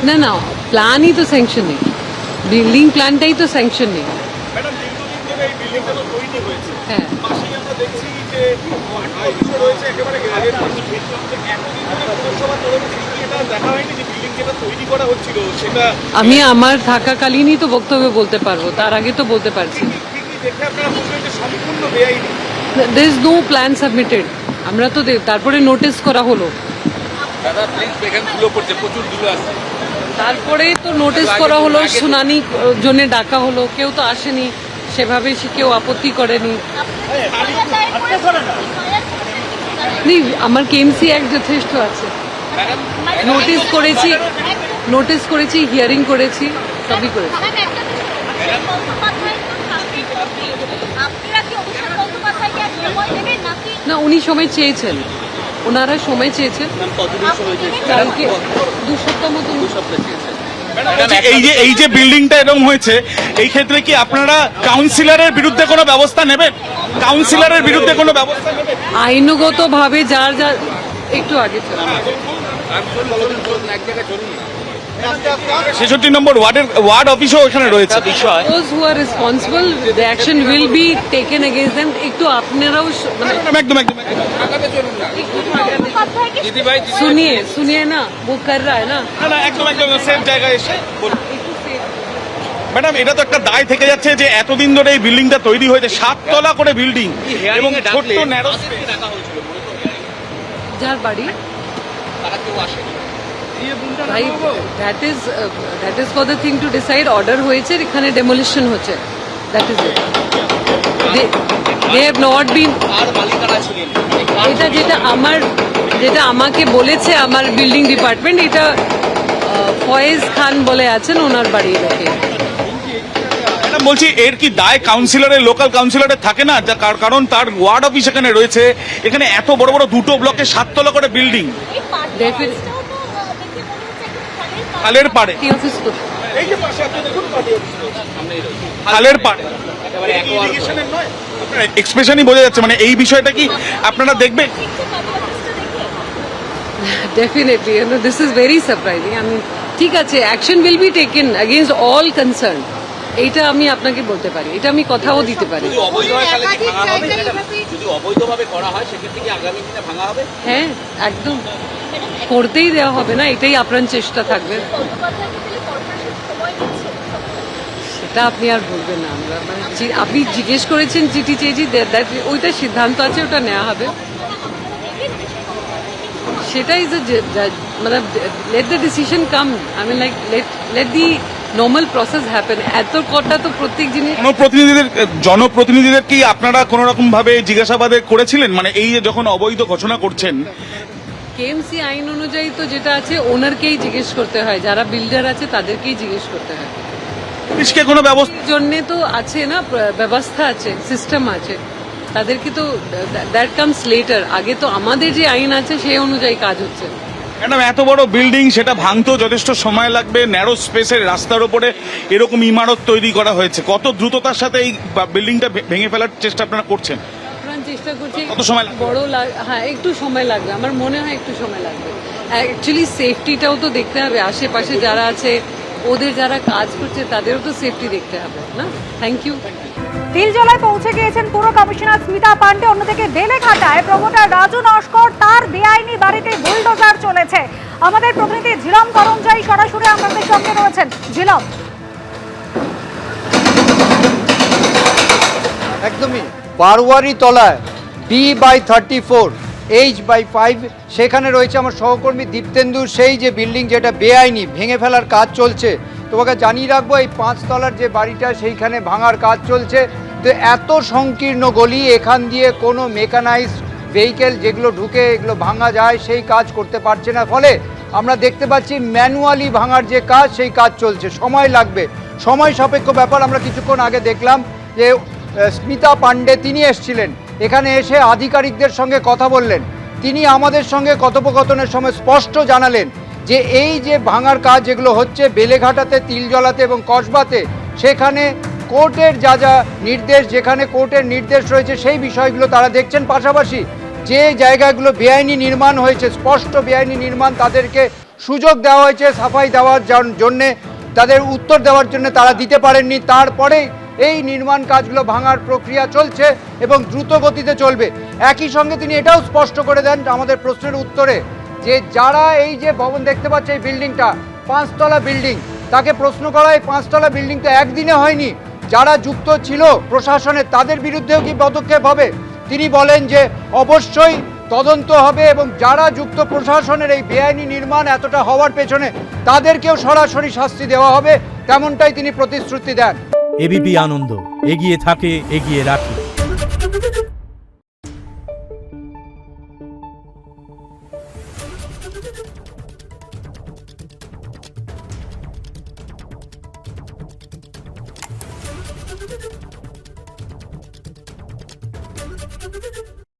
না না, প্ল্যানই তো স্যাংশন নেই, বিল্ডিং প্ল্যানটাই তো স্যাংশন নেই। ম্যাডাম দীর্ঘদিন ধরে এই বিল্ডিংটা তো তৈরি হয়েছে, হ্যাঁ, পাশেই আমরা দেখছি যে অফিসও রয়েছে একেবারে গ্রামের পাশে। এতদিন ধরে পৌরসভা তরফ থেকে এটা দেখা হয়নি যে বিল্ডিং যেটা তৈরি করা হচ্ছিল সেটা আমি আমার থাকাকালীনই তো বক্তব্য বলতে পারবো, তার আগে তো বলতে পারছি না। কি দেখে আপনারা বুঝলেন যে সম্পূর্ণ বেআইনি? There is no plan submitted. আমরা তো তারপরে নোটিস করা হলো, দাদা প্লিজ এখানে ধুলো পড়ছে, প্রচুর ধুলো আসছে। তারপরে তো নোটিস করা হলো, শুনানি জন্য ডাকা হলো, কেউ তো আসেনি সেভাবে, সে কেউ আপত্তি করেনি। নেই, আমার কেএমসি অ্যাক্ট যথেষ্ট আছে, নোটিস করেছি, হিয়ারিং করেছি, সবই করেছি। না, উনি সময় চেয়েছেন, ওনারা সময় চেয়েছেন, কালকে 2 সপ্তাহ মতন। এই যে বিল্ডিংটা এরকম হয়েছে, এই ক্ষেত্রে কি আপনারা কাউন্সিলরের বিরুদ্ধে কোনো ব্যবস্থা নেবেন? কাউন্সিলরের বিরুদ্ধে কোনো ব্যবস্থা নেবেন? আইনগত ভাবে যার যার একটু আগে চলে। 66 নম্বর ওয়ার্ড অফিসও এখানে রয়েছে। Those who are responsible, the action will be taken against them. একটু আপনারাও একদম একদম सुनिए ना, वो कर रहा है ना। একদম সেম জায়গায় এসে ম্যাডাম, এটা তো একটা দায় থেকে যাচ্ছে যে এতদিন ধরে এই বিল্ডিংটা তৈরি হয়েছে, 7 তলা করে বিল্ডিং এবং ছোট্ট ন্যারো স্পেস। যার বাড়ি ভাই, that is for the thing to decide. Order হয়েছে, এখানে ডেমোলিশন হচ্ছে, that is it. They have not been. এটা যেটা আমাকে বলেছে আমার বিল্ডিং ডিপার্টমেন্ট, এটা ফয়েজ খান বলে আছেন, ওনার বাড়ির লোকে। বলছি, এর কি দায় কাউন্সিলরের, লোকাল কাউন্সিলরের থাকে না? কারণ তার ওয়ার্ড অফিস এখানে রয়েছে, এখানে এত বড় বড় দুটো ব্লকে 7 তলা করে বিল্ডিং। খালের পাড়ে অফিস করতে এই যে পাশে আপনি দেখুন, খালের পাড়ে ইরিগেশনের নয়, আপনার এক্সপ্রেশনই বোঝা যাচ্ছে। মানে এই বিষয়টা কি আপনারা দেখবেন? Definitely, this is very surprising. আমি ঠিক আছে, action will be taken against all concern, এইটা আমি আপনাকে বলতে পারি, এটা আমি কথাও দিতে পারি। যদি অবৈধভাবে করা হয় সেক্ষেত্রে কি আগামী দিনে ভাঙা হবে? হ্যাঁ, একদম করতেই দেওয়া হবে না, এটাই আপ্রাণ চেষ্টা থাকবে। সেটা আপনি আর বলবেন না, আমরা আপনি জিজ্ঞেস করেছেন, চিঠি চেয়েছি, ওইটা সিদ্ধান্ত আছে, ওটা নেওয়া হবে। সেটাই মানে let the decision come, I mean like let the normal process happen. এত কটা তো প্রত্যেক জিনিস। জনপ্রতিনিধিদের কি আপনারা কোন রকম ভাবে জিজ্ঞাসাবাদে করেছিলেন? মানে এই যে যখন অবৈধ ঘোষণা করছেন, কেএমসি আইন অনুযায়ী তো যেটা আছে ওনারকেই জিজ্ঞেস করতে হয়, যারা বিল্ডার আছে তাদেরকেই জিজ্ঞেস করতে হয়। পুলিশকে কোনো ব্যবস্থা জন্যে তো আছে না, ব্যবস্থা আছে, সিস্টেম আছে, তাদেরকে তো দ্যাট কামস লেটার। আগে তো আমাদের যে আইন আছে সেই অনুযায়ী কাজ হচ্ছে। ম্যাডাম, এত বড় বিল্ডিং, সেটা ভাঙতেও যথেষ্ট সময় লাগবে। ন্যারো স্পেসের রাস্তার উপরে এরকম ইমারত তৈরি করা হয়েছে, কত দ্রুততার সাথে এই বিল্ডিংটা ভেঙে ফেলার চেষ্টা আপনারা করছেন? চেষ্টা করছি, কত সময় লাগবে? হ্যাঁ, একটু সময় লাগবে, আমার মনে হয় একটু সময় লাগবে। অ্যাকচুয়ালি সেফটিটাও তো দেখতে হবে, আশেপাশে যারা আছে, ওদের যারা কাজ করছে তাদেরও তো সেফটি দেখতে হবে না। Thank you. তিলজলায় পৌঁছে গিয়েছেন পুর কমিশনার স্মিতা পান্ডে। অন্যদিকে বেলেঘাটায় প্রমোটার রাজু নস্কর, তার বেআইনি বাড়িতে বুলডোজার চলেছে। আমাদের প্রতিনিধি ঝিলম করঞ্জাই সরাসরি আমাদের সঙ্গে রয়েছেন। ঝিলম, একদমই বারোয়ারি তলায় B/34 H/5 সেখানে রয়েছে আমার সহকর্মী দীপ্তেন্দু। সেই যে বিল্ডিং যেটা বেআইনি ভেঙে ফেলার কাজ চলছে, তোমাকে জানিয়ে রাখবো এই 5 তলার যে বাড়িটা সেইখানে ভাঙার কাজ চলছে। তো এত সংকীর্ণ গলি, এখান দিয়ে কোনো মেকানাইজড ভেহিকেল যেগুলো ঢুকে এগুলো ভাঙা যায় সেই কাজ করতে পারছে না। ফলে আমরা দেখতে পাচ্ছি ম্যানুয়ালি ভাঙার যে কাজ সেই কাজ চলছে, সময় লাগবে, সময় সাপেক্ষ ব্যাপার। আমরা কিছুক্ষণ আগে দেখলাম যে স্মিতা পান্ডে তিনি এসেছিলেন, এখানে এসে আধিকারিকদের সঙ্গে কথা বললেন। তিনি আমাদের সঙ্গে কথোপকথনের সময় স্পষ্ট জানালেন যে এই যে ভাঙার কাজ যেগুলো হচ্ছে বেলেঘাটাতে, তিলজলাতে এবং কসবাতে, সেখানে কোর্টের যা নির্দেশ, যেখানে কোর্টের নির্দেশ রয়েছে সেই বিষয়গুলো তারা দেখছেন। পাশাপাশি যে জায়গাগুলো বেআইনি নির্মাণ হয়েছে, স্পষ্ট বেআইনি নির্মাণ, তাদেরকে সুযোগ দেওয়া হয়েছে সাফাই দেওয়ার জন্যে, তাদের উত্তর দেওয়ার জন্য তারা দিতে পারেননি। তারপরে এই নির্মাণ কাজগুলো ভাঙার প্রক্রিয়া চলছে এবং দ্রুত গতিতে চলবে। একই সঙ্গে তিনি এটাও স্পষ্ট করে দেন আমাদের প্রশ্নের উত্তরে যে যারা এই যে ভবন দেখতে পাচ্ছে, এই বিল্ডিংটা 5 তলা বিল্ডিং, তাকে প্রশ্ন করা হয় 5 তলা বিল্ডিং তো একদিনে হয়নি, যারা যুক্ত ছিল প্রশাসনে তাদের বিরুদ্ধেও কি পদক্ষেপ হবে? তিনি বলেন যে অবশ্যই তদন্ত হবে এবং যারা যুক্ত প্রশাসনের এই বেআইনি নির্মাণ এতটা হওয়ার পেছনে তাদেরকেও সরাসরি শাস্তি দেওয়া হবে, তেমনটাই তিনি প্রতিশ্রুতি দেন। এবিপি আনন্দ, এগিয়ে থাকে, এগিয়ে রাখে।